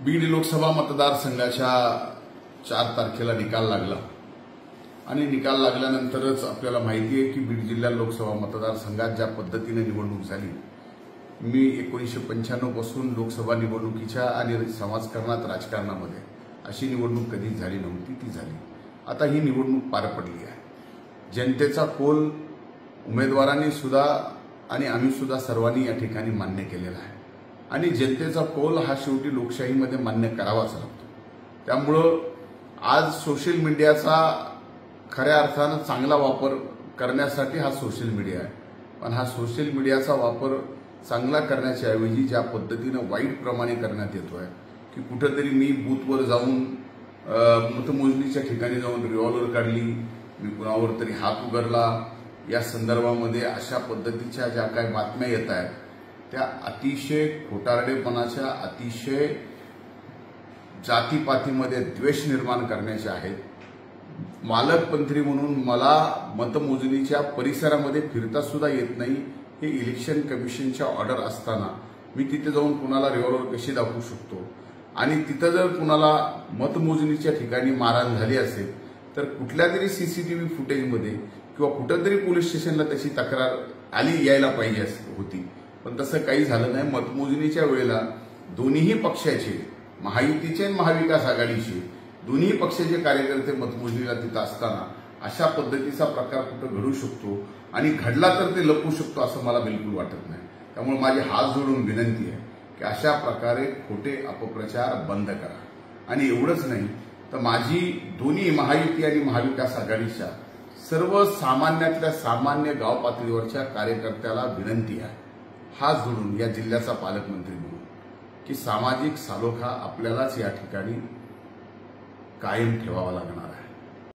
बीड लोकसभा मतदारसंघाच्या 4 तारखेला निकाल लागला आणि निकाल लागल्यानंतरच आपल्याला माहिती आहे की बीड जिल्हा लोकसभा मतदारसंघात ज्या पद्धतीने निवडणूक झाली, मी 1995 पासून लोकसभा निवडणुकीच्या आणि समाजकारणात राजकारणामध्ये अशी निवडणूक कधीच झाली नव्हती, ती झाली। आता ही निवडणूक पार पडली आहे। जनतेचा कौल उमेदवारांनी सुद्धा आणि आम्ही सुद्धा सर्वांनी या ठिकाणी मान्य केलेला आहे आणि जनतेचा कौल हा शेवटी लोकशाहीमध्ये मान्य करावाच लागतो। त्यामुळे आज सोशल मीडियाचा खऱ्या अर्थाने चांगला वापर करण्यासाठी हा सोशल मीडिया आहे, पण हा सोशल मीडियाचा वापर चांगला करण्याच्या ऐवजी ज्या पद्धतीने वाईट प्रमाणे करण्यात येतोय की कुठेतरी मी बूथवर जाऊन मतमोजणीच्या ठिकाणी जाऊन रिव्हॉल्वर काढली, मी कुणावर तरी हात उगारला, या संदर्भामध्ये अशा पद्धतीच्या ज्या काही बातम्या येत आहेत त्या अतिशय खोटारडेपणाच्या, अतिशय जातीपातीमध्ये द्वेष निर्माण करण्याच्या आहेत। मालकमंत्री म्हणून मला मतमोजणीच्या परिसरामध्ये फिरता सुद्धा येत नाही, हे इलेक्शन कमिशनच्या ऑर्डर असताना मी तिथे जाऊन कुणाला रिव्हॉल्वर कशी दाखवू शकतो आणि तिथे जर कुणाला मतमोजणीच्या ठिकाणी मारहाण झाली असेल तर कुठल्या तरी सीसीटीव्ही फुटेजमध्ये किंवा कुठेतरी पोलीस स्टेशनला त्याची तक्रार यायला पाहिजे होती, पण तसं काही झालं नाही। मतमोजणीच्या वेळेला दोन्हीही पक्षाचे, महायुतीचे आणि महाविकास आघाडीचे दोन्ही पक्षाचे कार्यकर्ते मतमोजणीला तिथं असताना अशा पद्धतीचा प्रकार कुठं घडू शकतो आणि घडला तर ते लपू शकतो असं मला बिलकुल वाटत नाही। त्यामुळे माझी हात जोडून विनंती आहे की अशा प्रकारे खोटे अपप्रचार बंद करा आणि एवढंच नाही तर माझी दोन्ही महायुती आणि महाविकास आघाडीच्या सर्व सामान्यातल्या सामान्य गाव पातळीवरच्या कार्यकर्त्याला विनंती आहे, हात जोडून या जिल्ह्याचा पालकमंत्री म्हणून, की सामाजिक सलोखा आपल्यालाच या ठिकाणी कायम ठेवावा लागणार आहे।